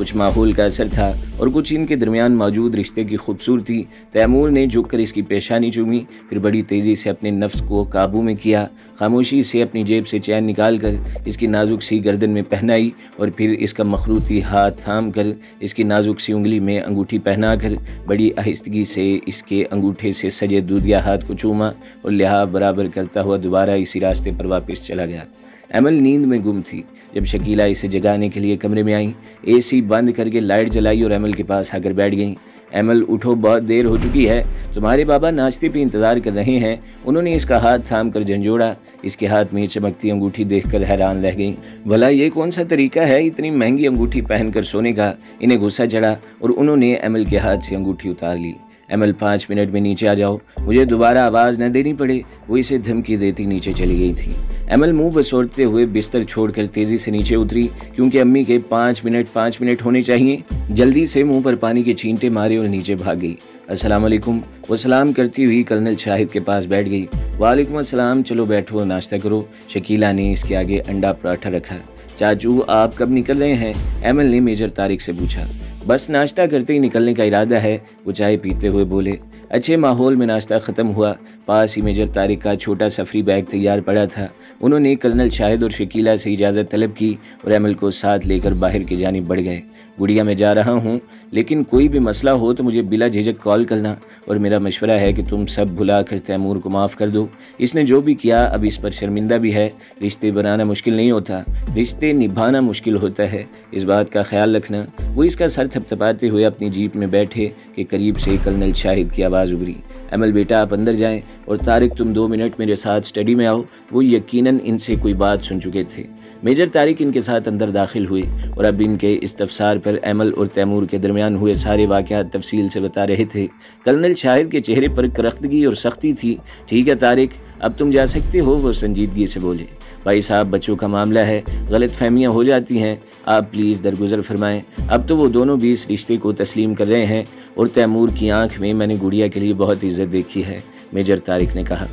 کچھ ماحول کا اثر تھا اور کچھ ان کے درمیان موجود رشتے کی خوبصورتی۔ تیمور نے جھک کر اس کی پیشانی چومی، پھر بڑی تیزی سے اپنے نفس کو قابو میں کیا، خاموشی سے اپنی جیب سے چین نکال کر اس کی نازک سی گردن میں پہنائی اور پھر اس کا مخروطی ہاتھ تھام کر اس کی نازک سی انگلی میں انگوٹھی پہنا کر بڑی آہستگی سے اس کے انگوٹھے سے سجے دودھیا ہاتھ کو چوما اور لحاظ برابر کرتا ہوا دوبارہ اسی راستے پر واپس چلا گیا۔ ایمل نیند میں گم تھی۔ جب شکیلہ اسے جگانے کے لیے کمرے میں آئیں، اے سی بند کر کے لائٹ جلائی اور ایمل کے پاس آ کر بیٹھ گئیں۔ ایمل اٹھو، بہت دیر ہو چکی ہے، تمہارے بابا ناشتے پہ انتظار کر رہے ہیں۔ انہوں نے اس کا ہاتھ تھام کر جھنجھوڑا۔ اس کے ہاتھ میں چمکتی انگوٹھی دیکھ کر حیران رہ گئیں۔ بھلا یہ کون سا طریقہ ہے اتنی مہنگی انگوٹھی پہن کر سونے کا؟ انہیں غصہ چڑھا اور انہوں نے ایمل کے ہاتھ سے انگوٹھی اتار لی۔ ایمل 5 منٹ میں نیچے آ جاؤ، مجھے دوبارہ آواز نہ دینی پڑے، وہ اسے دھمکی دیتی نیچے چلی گئی تھی۔ ایمل منہ بسورتے ہوئے بستر چھوڑ کر تیزی سے نیچے اتری، کیونکہ امی کے 5 منٹ ہونے چاہیے۔ جلدی سے منہ پر پانی کے چھینٹے مارے اور نیچے بھاگ گئی۔ السلام علیکم، وہ سلام کرتی ہوئی کرنل شاہد کے پاس بیٹھ گئی۔ وعلیکم السلام، چلو بیٹھو، ناشتہ کرو۔ شکیلہ نے اس کے آگے انڈا پراٹھا رکھا۔ چاچو آپ کب نکل رہے ہیں؟ ایمل نے میجر طارق سے پوچھا۔ بس ناشتہ کرتے ہی نکلنے کا ارادہ ہے، وہ چائے پیتے ہوئے بولے۔ اچھے ماحول میں ناشتہ ختم ہوا۔ پاس ہی میجر طارق کا چھوٹا سفری بیگ تیار پڑا تھا۔ انہوں نے کرنل شاہد اور شکیلہ سے اجازت طلب کی اور ایمل کو ساتھ لے کر باہر کی جانب بڑھ گئے۔ گڑیا میں جا رہا ہوں، لیکن کوئی بھی مسئلہ ہو تو مجھے بلا جھجک کال کرنا، اور میرا مشورہ ہے کہ تم سب بھلا کر تیمور کو معاف کر دو۔ اس نے جو بھی کیا اب اس پر شرمندہ بھی ہے۔ رشتے بنانا مشکل نہیں ہوتا، رشتے نبھانا مشکل ہوتا ہے، اس بات کا خیال رکھنا۔ وہ اس کا سر تھپتھپاتے ہوئے اپنی جیپ میں بیٹھے کہ قریب سے کرنل شاہد کی آواز ابھری۔ ایمل بیٹا آپ اندر جائیں، اور طارق تم 2 منٹ میرے ساتھ اسٹڈی میں آؤ۔ وہ یقیناً ان سے کوئی بات سن چکے تھے۔ میجر طارق ان کے ساتھ اندر داخل ہوئے اور اب ان کے استفسار پر ایمل اور تیمور کے درمیان ہوئے سارے واقعات تفصیل سے بتا رہے تھے۔ کرنل شاہد کے چہرے پر کرختگی اور سختی تھی۔ ٹھیک ہے طارق، اب تم جا سکتے ہو، وہ سنجیدگی سے بولے۔ بھائی صاحب، بچوں کا معاملہ ہے، غلط فہمیاں ہو جاتی ہیں، آپ پلیز درگزر فرمائیں۔ اب تو وہ دونوں بھی اس رشتے کو تسلیم کر رہے ہیں، اور تیمور کی آنکھ میں نے گڑیا کے لیے بہت عزت دیکھی ہے، میجر طارق نے کہا۔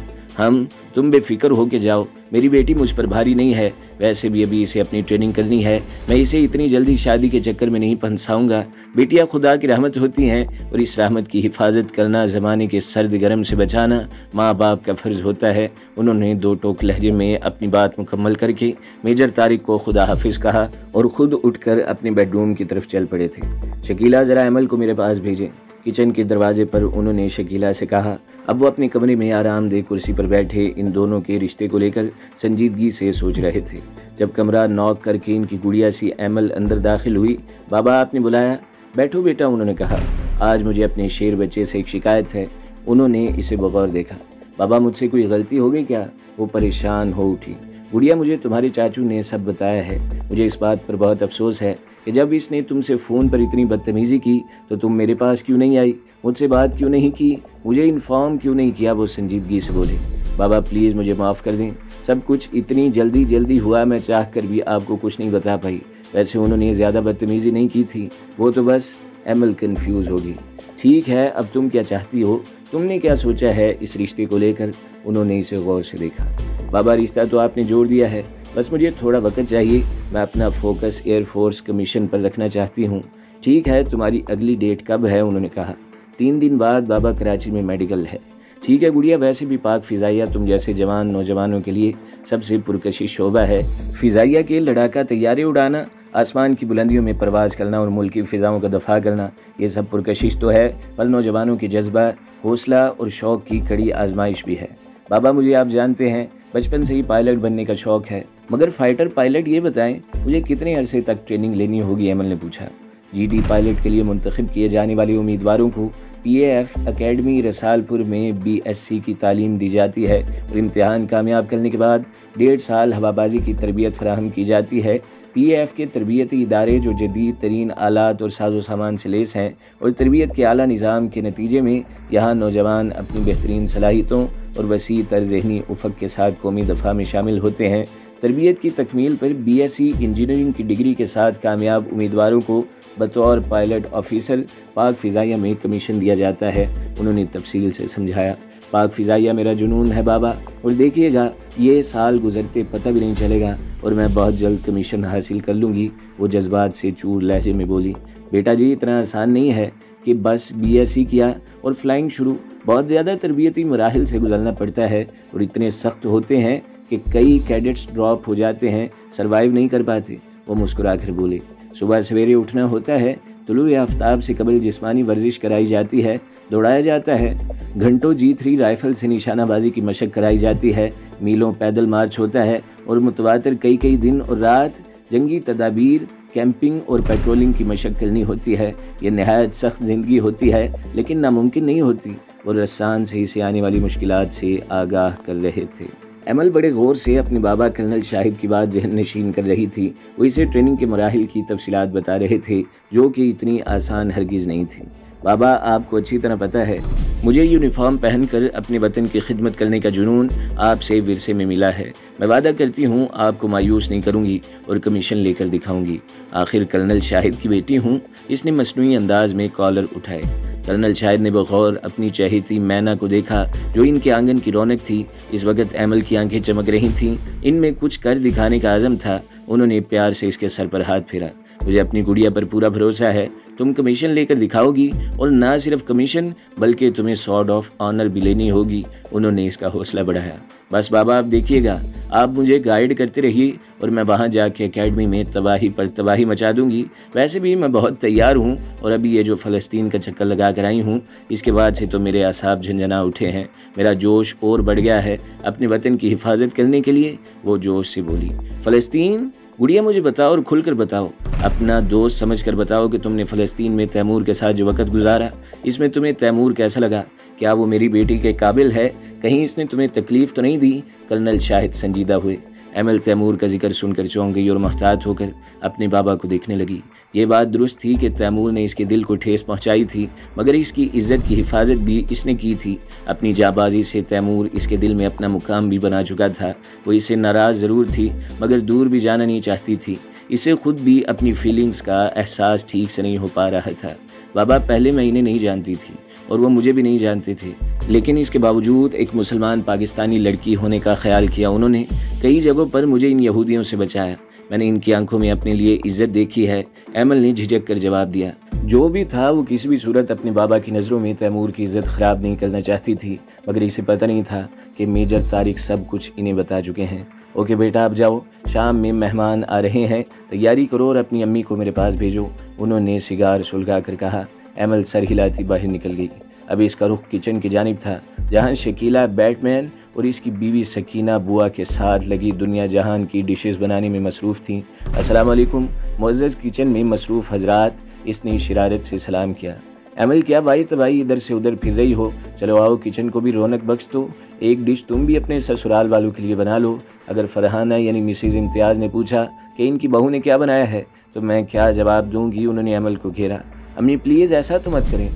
تم بے فکر ہو کے جاؤ، میری بیٹی مجھ پر بھاری نہیں ہے، ویسے بھی ابھی اسے اپنی ٹریننگ کرنی ہے، میں اسے اتنی جلدی شادی کے چکر میں نہیں پھنساؤں گا۔ بیٹیاں خدا کی رحمت ہوتی ہیں، اور اس رحمت کی حفاظت کرنا، زمانے کے سرد گرم سے بچانا ماں باپ کا فرض ہوتا ہے۔ انہوں نے 2 ٹوک لہجے میں اپنی بات مکمل کر کے میجر طارق کو خدا حافظ کہا اور خود اٹھ کر اپنے بیڈ روم کی طرف چل پڑے تھے۔ شکیلہ ذرا ایمل کو میرے پاس بھیجیں۔ کچن کے دروازے پر انہوں نے شکیلہ سے کہا۔ اب وہ اپنے کمرے میں آرام دہ کرسی پر بیٹھے ان دونوں کے رشتے کو لے کر سنجیدگی سے سوچ رہے تھے۔ جب کمرہ نوک کر کے ان کی گڑیا سی ایمل اندر داخل ہوئی۔ بابا آپ نے بلایا؟ بیٹھو بیٹا، انہوں نے کہا۔ آج مجھے اپنے شیر بچے سے ایک شکایت ہے۔ انہوں نے اسے بغور دیکھا۔ بابا مجھ سے کوئی غلطی ہو گئی کیا؟ وہ پریشان ہو اٹھی۔ گڑیا مجھے تمہارے چاچو نے سب بتایا ہے، مجھے اس بات پر بہت افسوس ہے کہ جب اس نے تم سے فون پر اتنی بدتمیزی کی تو تم میرے پاس کیوں نہیں آئی، مجھ سے بات کیوں نہیں کی، مجھے انفارم کیوں نہیں کیا، وہ سنجیدگی سے بولے۔ بابا پلیز مجھے معاف کر دیں، سب کچھ اتنی جلدی ہوا، میں چاہ کر بھی آپ کو کچھ نہیں بتا پائی۔ ویسے انہوں نے زیادہ بدتمیزی نہیں کی تھی، وہ تو بس ایمل کنفیوز ہوگی۔ ٹھیک ہے، اب تم کیا چاہتی ہو، تم نے کیا سوچا ہے اس رشتے کو لے کر؟ انہوں نے اسے غور سے دیکھا۔ بابا رشتہ تو آپ نے جوڑ دیا ہے، بس مجھے تھوڑا وقت چاہیے، میں اپنا فوکس ایئر فورس کمیشن پر رکھنا چاہتی ہوں۔ ٹھیک ہے، تمہاری اگلی ڈیٹ کب ہے؟ انہوں نے کہا۔ 3 دن بعد بابا، کراچی میں میڈیکل ہے۔ ٹھیک ہے گڑیا، ویسے بھی پاک فضائیہ تم جیسے جوان نوجوانوں کے لیے سب سے پرکشش شعبہ ہے۔ فضائیہ کے لڑاکا طیارے اڑانا، آسمان کی بلندیوں میں پرواز کرنا اور ملکی فضاؤں کا دفاع کرنا، یہ سب پرکشش تو ہے، پر نوجوانوں کے جذبہ، حوصلہ اور شوق کی کڑی آزمائش بھی ہے۔ بابا مجھے آپ جانتے ہیں، بچپن سے ہی پائلٹ بننے کا شوق ہے، مگر فائٹر پائلٹ یہ بتائیں مجھے کتنے عرصے تک ٹریننگ لینی ہوگی؟ ایمل نے پوچھا۔ GD پائلٹ کے لیے منتخب کیے جانے والے امیدواروں کو PAF اکیڈمی رسالپور میں BSc کی تعلیم دی جاتی ہے اور امتحان کامیاب کرنے کے بعد 1.5 سال ہوا بازی کی تربیت فراہم کی جاتی ہے۔ PAF کے تربیتی ادارے جو جدید ترین آلات اور ساز و سامان سے لیس ہیں اور تربیت کے اعلیٰ نظام کے نتیجے میں یہاں نوجوان اپنی بہترین صلاحیتوں اور وسیع تر ذہنی افق کے ساتھ قومی دفاع میں شامل ہوتے ہیں۔ تربیت کی تکمیل پر BSc انجینئرنگ کی ڈگری کے ساتھ کامیاب امیدواروں کو بطور پائلٹ آفیسر پاک فضائیہ میں کمیشن دیا جاتا ہے۔ انہوں نے تفصیل سے سمجھایا، پاک فضائیہ میرا جنون ہے بابا، اور دیکھیے گا یہ سال گزرتے پتہ بھی نہیں چلے گا اور میں بہت جلد کمیشن حاصل کر لوں گی۔ وہ جذبات سے چور لہجے میں بولی، بیٹا جی اتنا آسان نہیں ہے کہ بس BSc کیا اور فلائنگ شروع، بہت زیادہ تربیتی مراحل سے گزرنا پڑتا ہے اور اتنے سخت ہوتے ہیں کہ کئی کیڈٹس ڈراپ ہو جاتے ہیں، سروائیو نہیں کر پاتے۔ وہ مسکرا کر بولے، صبح سویرے اٹھنا ہوتا ہے، طلوع آفتاب سے قبل جسمانی ورزش کرائی جاتی ہے، دوڑایا جاتا ہے، گھنٹوں G3 رائفل سے نشانہ بازی کی مشق کرائی جاتی ہے، میلوں پیدل مارچ ہوتا ہے اور متواتر کئی دن اور رات جنگی تدابیر، کیمپنگ اور پیٹرولنگ کی مشق کرنی ہوتی ہے۔ یہ نہایت سخت زندگی ہوتی ہے لیکن ناممکن نہیں ہوتی۔ وہ رسان سے اسے آنے والی مشکلات سے آگاہ کر رہے تھے۔ ایمل بڑے غور سے اپنے بابا کرنل شاہد کی بات ذہن نشین کر رہی تھی۔ وہ اسے ٹریننگ کے مراحل کی تفصیلات بتا رہے تھے جو کہ اتنی آسان ہرگز نہیں تھی۔ بابا آپ کو اچھی طرح پتہ ہے مجھے یونیفارم پہن کر اپنے وطن کی خدمت کرنے کا جنون آپ سے ورثے میں ملا ہے۔ میں وعدہ کرتی ہوں آپ کو مایوس نہیں کروں گی اور کمیشن لے کر دکھاؤں گی۔ آخر کرنل شاہد کی بیٹی ہوں، اس نے مصنوعی انداز میں کالر اٹھائے۔ کرنل شاہد نے بغور اپنی چہیتی مینا کو دیکھا جو ان کے آنگن کی رونق تھی۔ اس وقت ایمل کی آنکھیں چمک رہی تھیں، ان میں کچھ کر دکھانے کا عزم تھا۔ انہوں نے پیار سے اس کے سر پر ہاتھ پھیرا، مجھے اپنی گڑیا پر پورا بھروسہ ہے، تم کمیشن لے کر دکھاؤ گی اور نہ صرف کمیشن بلکہ تمہیں سارڈ آف آنر بھی لینی ہوگی۔ انہوں نے اس کا حوصلہ بڑھایا۔ بس بابا آپ دیکھیے گا، آپ مجھے گائیڈ کرتے رہیے اور میں وہاں جا کے اکیڈمی میں تباہی پر تباہی مچا دوں گی۔ ویسے بھی میں بہت تیار ہوں اور ابھی یہ جو فلسطین کا چکر لگا کر آئی ہوں اس کے بعد سے تو میرے اعصاب جھنجھنا اٹھے ہیں، میرا جوش اور بڑھ گیا ہے اپنے وطن کی حفاظت کرنے کے لیے۔ وہ جوش سے بولی، فلسطین؟ گڑیا مجھے بتاؤ اور کھل کر بتاؤ، اپنا دوست سمجھ کر بتاؤ کہ تم نے فلسطین میں تیمور کے ساتھ جو وقت گزارا اس میں تمہیں تیمور کیسا لگا؟ کیا وہ میری بیٹی کے قابل ہے؟ کہیں اس نے تمہیں تکلیف تو نہیں دی؟ کرنل شاہد سنجیدہ ہوئے۔ ایمل تیمور کا ذکر سن کر چونک گئی اور محتاط ہو کر اپنے بابا کو دیکھنے لگی۔ یہ بات درست تھی کہ تیمور نے اس کے دل کو ٹھیس پہنچائی تھی، مگر اس کی عزت کی حفاظت بھی اس نے کی تھی۔ اپنی جانبازی سے تیمور اس کے دل میں اپنا مقام بھی بنا چکا تھا۔ وہ اس سے ناراض ضرور تھی مگر دور بھی جانا نہیں چاہتی تھی۔ اسے خود بھی اپنی فیلنگز کا احساس ٹھیک سے نہیں ہو پا رہا تھا۔ بابا پہلے میں انہیں نہیں جانتی تھی اور وہ مجھے بھی نہیں جانتے تھے، لیکن اس کے باوجود ایک مسلمان پاکستانی لڑکی ہونے کا خیال کیا انہوں نے۔ کئی جگہوں پر مجھے ان یہودیوں سے بچایا، میں نے ان کی آنکھوں میں اپنے لیے عزت دیکھی ہے۔ ایمل نے جھجک کر جواب دیا۔ جو بھی تھا وہ کسی بھی صورت اپنے بابا کی نظروں میں تیمور کی عزت خراب نہیں کرنا چاہتی تھی، مگر اسے پتہ نہیں تھا کہ میجر طارق سب کچھ انہیں بتا چکے ہیں۔ اوکے بیٹا آپ جاؤ، شام میں مہمان آ رہے ہیں، تیاری کرو اور اپنی امی کو میرے پاس بھیجو، انہوں نے سگار سلگا کر کہا۔ ایمل سر ہلاتی باہر نکل گئی۔ اب اس کا رخ کچن کی جانب تھا جہاں شکیلا بیٹ مین اور اس کی بیوی سکینہ بوا کے ساتھ لگی دنیا جہان کی ڈشز بنانے میں مصروف تھیں۔ السلام علیکم معزز کچن میں مصروف حضرات، اس نے شرارت سے سلام کیا۔ ایمل کیا بھائی تباہی ادھر سے ادھر پھر رہی ہو؟ چلو آؤ کچن کو بھی رونق بخش دو، ایک ڈش تم بھی اپنے سسرال والوں کے لیے بنا لو۔ اگر فرحانہ یعنی مسز امتیاز نے پوچھا کہ ان کی بہو نے کیا بنایا ہے تو میں کیا جواب دوں گی؟ انہوں نے ایمل کو گھیرا۔ امی پلیز ایسا تو مت کریں،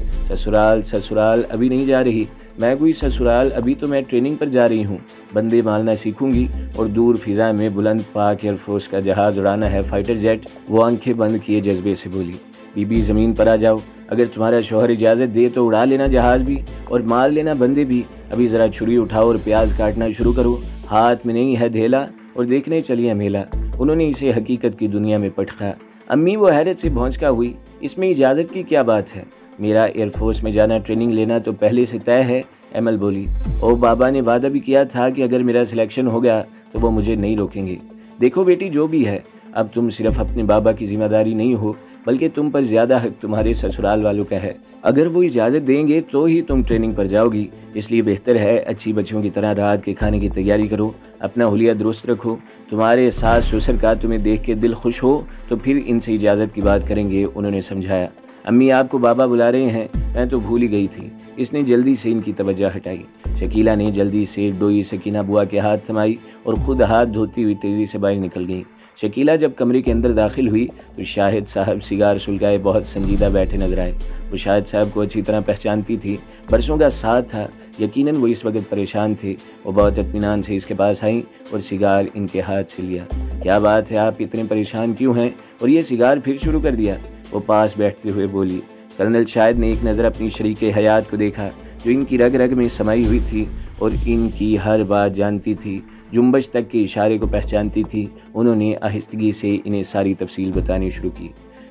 سسرال ابھی نہیں جا رہی، میں کوئی سسرال، ابھی تو میں ٹریننگ پر جا رہی ہوں، بندے مارنا سیکھوں گی اور دور فضا میں بلند پاک ایئر فورس کا جہاز اڑانا ہے، فائٹر جیٹ۔ وہ آنکھیں بند کیے جذبے سے بولی، بی بی زمین پر آ جاؤ، اگر تمہارا شوہر اجازت دے تو اڑا لینا جہاز بھی اور مار لینا بندے بھی۔ ابھی ذرا چھری اٹھاؤ اور پیاز کاٹنا شروع کرو، ہاتھ میں نہیں ہے دھیلا، اور دیکھنے چلیے میلہ۔ انہوں نے اسے حقیقت کی دنیا میں پٹخا۔ امی وہ حیرت سے بھونچکا ہوئی، اس میں اجازت کی کیا بات ہے؟ میرا ایئر فورس میں جانا، ٹریننگ لینا تو پہلے سے طے ہے، ایمل بولی۔ اور بابا نے وعدہ بھی کیا تھا کہ اگر میرا سلیکشن ہو گیا تو وہ مجھے نہیں روکیں گے۔ دیکھو بیٹی جو بھی ہے، اب تم صرف اپنے بابا کی ذمہ داری نہیں ہو بلکہ تم پر زیادہ حق تمہارے سسرال والوں کا ہے۔ اگر وہ اجازت دیں گے تو ہی تم ٹریننگ پر جاؤ گی، اس لیے بہتر ہے اچھی بچیوں کی طرح رات کے کھانے کی تیاری کرو، اپنا حلیہ درست رکھو۔ تمہارے ساس سسر کا تمہیں دیکھ کے دل خوش ہو تو پھر ان سے اجازت کی بات کریں گے، انہوں نے سمجھایا۔ امی آپ کو بابا بلا رہے ہیں، میں تو بھول ہی گئی تھی، اس نے جلدی سے ان کی توجہ ہٹائی۔ شکیلا نے جلدی سے ڈوئی سکینہ بوا کے ہاتھ تھمائی اور خود ہاتھ دھوتی ہوئی تیزی سے باہر نکل گئی۔ شکیلہ جب کمرے کے اندر داخل ہوئی تو شاہد صاحب سگار سلگائے بہت سنجیدہ بیٹھے نظر آئے۔ وہ شاہد صاحب کو اچھی طرح پہچانتی تھی، برسوں کا ساتھ تھا، یقیناً وہ اس وقت پریشان تھے۔ وہ بہت اطمینان سے اس کے پاس آئیں اور سگار ان کے ہاتھ سے لیا۔ کیا بات ہے، آپ اتنے پریشان کیوں ہیں اور یہ سگار پھر شروع کر دیا؟ وہ پاس بیٹھتے ہوئے بولی۔ کرنل شاہد نے ایک نظر اپنی شریک حیات کو دیکھا جو ان کی رگ رگ میں سمائی ہوئی تھی اور ان کی ہر بات جانتی تھی، جنبش تک کے اشارے کو پہچانتی تھی۔ انہوں نے آہستگی سے انہیں ساری تفصیل بتانی شروع کی۔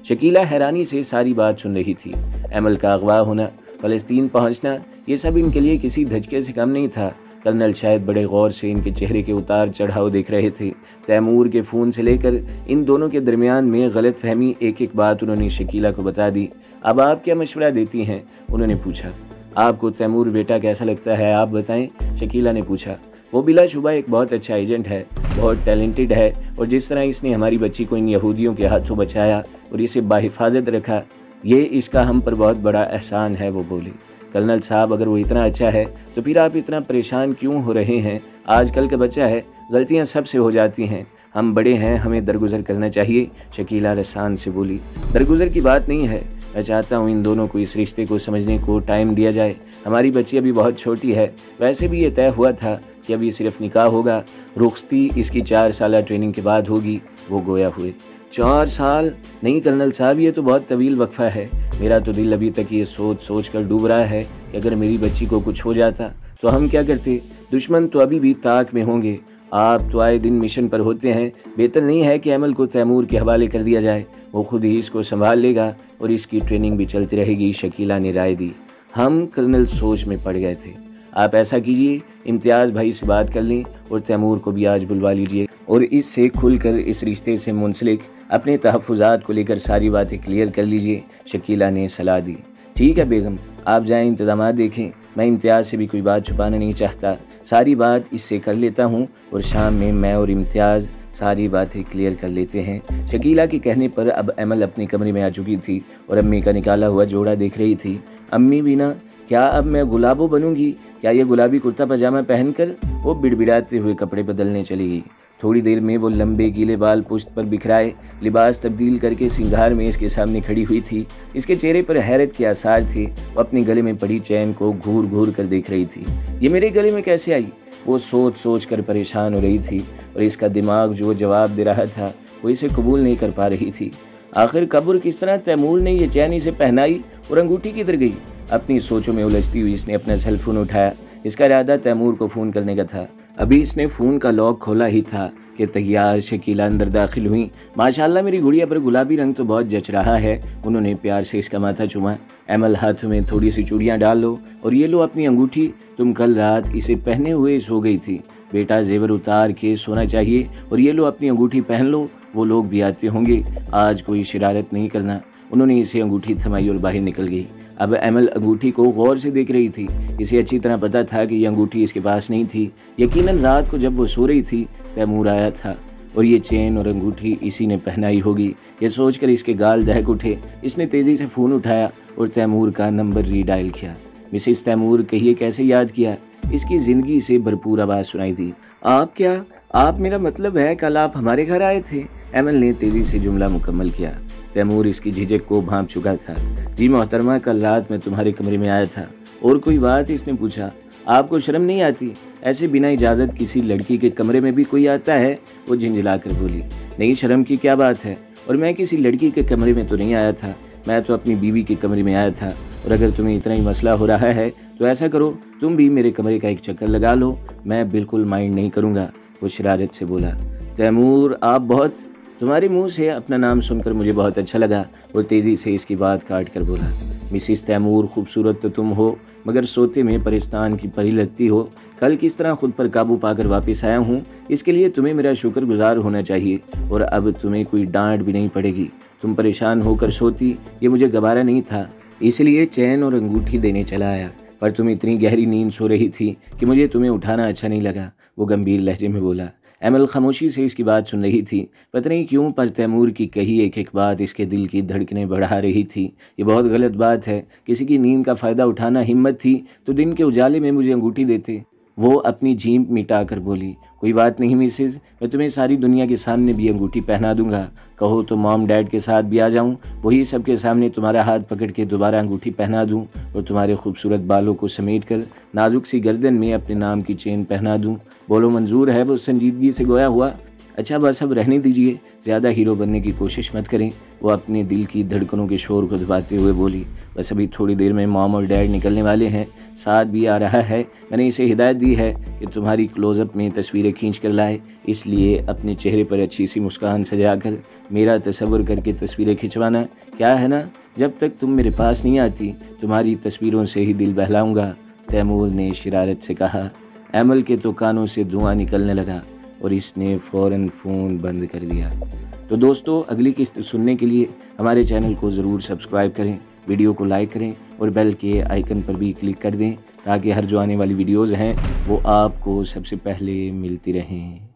شکیلہ حیرانی سے ساری بات سن رہی تھی۔ ایمل کا اغوا ہونا، فلسطین پہنچنا، یہ سب ان کے لیے کسی دھچکے سے کم نہیں تھا۔ کرنل شاید بڑے غور سے ان کے چہرے کے اتار چڑھاؤ دیکھ رہے تھے۔ تیمور کے فون سے لے کر ان دونوں کے درمیان میں غلط فہمی ایک ایک بات انہوں نے شکیلہ کو بتا دی۔ اب آپ کیا مشورہ دیتی ہیں؟ انہوں نے پوچھا۔ آپ کو تیمور بیٹا کیسا لگتا ہے، آپ بتائیں، شکیلہ نے پوچھا۔ وہ بلا شبہ ایک بہت اچھا ایجنٹ ہے، بہت ٹیلنٹڈ ہے، اور جس طرح اس نے ہماری بچی کو ان یہودیوں کے ہاتھوں بچایا اور اسے باحفاظت رکھا، یہ اس کا ہم پر بہت بڑا احسان ہے، وہ بولے۔ کرنل صاحب، اگر وہ اتنا اچھا ہے تو پھر آپ اتنا پریشان کیوں ہو رہے ہیں؟ آج کل کا بچہ ہے، غلطیاں سب سے ہو جاتی ہیں، ہم بڑے ہیں، ہمیں درگزر کرنا چاہیے، شکیلہ رسان سے بولی۔ درگزر کی بات نہیں ہے، میں چاہتا ہوں ان دونوں کو اس رشتے کو سمجھنے کو ٹائم دیا جائے۔ ہماری بچی ابھی بہت چھوٹی ہے، ویسے بھی یہ طے ہوا تھا کہ ابھی صرف نکاح ہوگا، رخصتی اس کی 4 سالہ ٹریننگ کے بعد ہوگی۔ وہ گویا ہوئے۔ 4 سال؟ نہیں کرنل صاحب، یہ تو بہت طویل وقفہ ہے۔ میرا تو دل ابھی تک یہ سوچ سوچ کر ڈوب رہا ہے کہ اگر میری بچی کو کچھ ہو جاتا تو ہم کیا کرتے؟ دشمن تو ابھی بھی طاق میں ہوں گے۔ آپ تو آئے دن مشن پر ہوتے ہیں، بہتر نہیں ہے کہ ایمل کو تیمور کے حوالے کر دیا جائے، وہ خود ہی اس کو سنبھال لے گا اور اس کی ٹریننگ بھی چلتی رہے گی، شکیلہ نے رائے دی۔ ہم کرنل سوچ میں پڑ گئے تھے۔ آپ ایسا کیجئے، امتیاز بھائی سے بات کر لیں اور تیمور کو بھی آج بلوا لیجئے اور اس سے کھل کر اس رشتے سے منسلک اپنے تحفظات کو لے کر ساری باتیں کلیئر کر لیجئے، شکیلہ نے صلاح دی۔ ٹھیک ہے بیگم، آپ جائیں انتظامات دیکھیں، میں امتیاز سے بھی کوئی بات چھپانا نہیں چاہتا، ساری بات اس سے کر لیتا ہوں اور شام میں میں اور امتیاز ساری باتیں کلیئر کر لیتے ہیں۔ شکیلہ کے کہنے پر اب ایمل اپنے کمرے میں آ چکی تھی اور امی کا نکالا ہوا جوڑا دیکھ رہی تھی۔ امی بینا، کیا اب میں گلابو بنوں گی؟ کیا یہ گلابی کرتا پاجامہ پہن کر؟ وہ بڑبڑاتے ہوئے کپڑے بدلنے چلی گئی۔ تھوڑی دیر میں وہ لمبے گیلے بال پشت پر بکھرائے لباس تبدیل کر کے سنگھار میں اس کے سامنے کھڑی ہوئی تھی۔ اس کے چہرے پر حیرت کے آثار تھے۔ وہ اپنے گلے میں پڑی چین کو گھور گھور کر دیکھ رہی تھی۔ یہ میرے گلے میں کیسے آئی؟ وہ سوچ سوچ کر پریشان ہو رہی تھی اور اس کا دماغ جو جواب دے رہا تھا وہ اسے قبول نہیں کر پا رہی تھی۔ آخر کب اور کس طرح تیمور نے یہ چین اسے پہنائی اور انگوٹھی کدھر گئی؟ اپنی سوچوں میں الجھتی ہوئی اس نے اپنا سیل فون اٹھایا۔ اس کا ارادہ تیمور کو فون کرنے کا تھا۔ ابھی اس نے فون کا لاک کھولا ہی تھا کہ تیار شکیلہ اندر داخل ہوئی۔ ماشاءاللہ میری گڑیا پر گلابی رنگ تو بہت جچ رہا ہے، انہوں نے پیار سے اس کا ماتھا چوما۔ ایمل، ہاتھوں میں تھوڑی سی چوڑیاں ڈال لو اور یہ لو اپنی انگوٹھی، تم کل رات اسے پہنے ہوئے سو گئی تھی، بیٹا زیور اتار کے سونا چاہیے، اور یہ لو اپنی انگوٹھی پہن لو، وہ لوگ بھی آتے ہوں گے، آج کوئی شرارت نہیں کرنا۔ انہوں نے اسے انگوٹھی تھمائی اور باہر نکل گئی۔ اب ایمل انگوٹھی کو غور سے دیکھ رہی تھی۔ اسے اچھی طرح پتا تھا کہ یہ انگوٹھی اس کے پاس نہیں تھی۔ یقیناً رات کو جب وہ سو رہی تھی تیمور آیا تھا اور یہ چین اور انگوٹھی اسی نے پہنائی ہوگی۔ یہ سوچ کر اس کے گال دہک اٹھے۔ اس نے تیزی سے فون اٹھایا اور تیمور کا نمبر ری ڈائل کیا۔ مسز تیمور، کہیے کیسے یاد کیا؟ اس کی زندگی سے بھرپور آواز سنائی دی۔ آپ کیا؟ آپ میرا مطلب ہے کل آپ ہمارے گھر آئے تھے؟ ایمل نے تیزی سے جملہ مکمل کیا۔ تیمور اس کی جھجک کو بھانپ چکا تھا۔ جی محترمہ، کل رات میں تمہارے کمرے میں آیا تھا۔ اور کوئی بات؟ اس نے پوچھا۔ آپ کو شرم نہیں آتی؟ ایسے بنا اجازت کسی لڑکی کے کمرے میں بھی کوئی آتا ہے؟ وہ جھنجھلا کر بولی۔ نہیں، شرم کی کیا بات ہے، اور میں کسی لڑکی کے کمرے میں تو نہیں آیا تھا، میں تو اپنی بیوی کے کمرے میں آیا تھا، اور اگر تمہیں اتنا ہی مسئلہ ہو رہا ہے تو ایسا کرو، تم بھی میرے کمرے کا ایک چکر لگا لو، میں بالکل مائنڈ نہیں کروں گا، وہ شرارت سے بولا۔ تیمور، آپ بہت، تمہارے منہ سے اپنا نام سن کر مجھے بہت اچھا لگا، وہ تیزی سے اس کی بات کاٹ کر بولا۔ مسز تیمور، خوبصورت تو تم ہو مگر سوتے میں پرستان کی پری لگتی ہو۔ کل کس طرح خود پر قابو پا کر واپس آیا ہوں، اس کے لیے تمہیں میرا شکر گزار ہونا چاہیے، اور اب تمہیں کوئی ڈانٹ بھی نہیں پڑے گی۔ تم پریشان ہو کر سوتی، یہ مجھے گوارا نہیں تھا، اس لیے چین اور انگوٹھی دینے چلا آیا، پر تم اتنی گہری نیند سو رہی تھی کہ مجھے تمہیں اٹھانا اچھا نہیں لگا، وہ گمبھیر لہجے میں بولا۔ ایمل خاموشی سے اس کی بات سن رہی تھی، پتہ نہیں کیوں پر تیمور کی کہی ایک ایک بات اس کے دل کی دھڑکنیں بڑھا رہی تھی۔ یہ بہت غلط بات ہے، کسی کی نیند کا فائدہ اٹھانا ہمت تھی تو دن کے اجالے میں مجھے انگوٹھی دیتے، وہ اپنی جھیمپ مٹا کر بولی۔ کوئی بات نہیں مسز، میں تمہیں ساری دنیا کے سامنے بھی انگوٹھی پہنا دوں گا، کہو تو مام ڈیڈ کے ساتھ بھی آ جاؤں، وہی سب کے سامنے تمہارا ہاتھ پکڑ کے دوبارہ انگوٹھی پہنا دوں اور تمہارے خوبصورت بالوں کو سمیٹ کر نازک سی گردن میں اپنے نام کی چین پہنا دوں۔ بولو منظور ہے؟ وہ سنجیدگی سے گویا ہوا۔ اچھا بس اب رہنے دیجئے، زیادہ ہیرو بننے کی کوشش مت کریں، وہ اپنے دل کی دھڑکنوں کے شور کو دباتے ہوئے بولی۔ بس ابھی تھوڑی دیر میں مام اور ڈیڈ نکلنے والے ہیں، ساتھ بھی آ رہا ہے۔ میں نے اسے ہدایت دی ہے کہ تمہاری کلوز اپ میں تصویریں کھینچ کر لائے، اس لیے اپنے چہرے پر اچھی سی مسکان سجا کر میرا تصور کر کے تصویریں کھنچوانا، کیا ہے نا؟ جب تک تم میرے پاس نہیں آتی تمہاری تصویروں سے ہی دل بہلاؤں گا، تیمور نے شرارت سے کہا۔ ایمل کے تو کانوں سے دھواں نکلنے لگا اور اس نے فوراً فون بند کر دیا۔ تو دوستو، اگلی قسط سننے کے لیے ہمارے چینل کو ضرور سبسکرائب کریں، ویڈیو کو لائک کریں اور بیل کے آئیکن پر بھی کلک کر دیں تاکہ ہر جو آنے والی ویڈیوز ہیں وہ آپ کو سب سے پہلے ملتی رہیں۔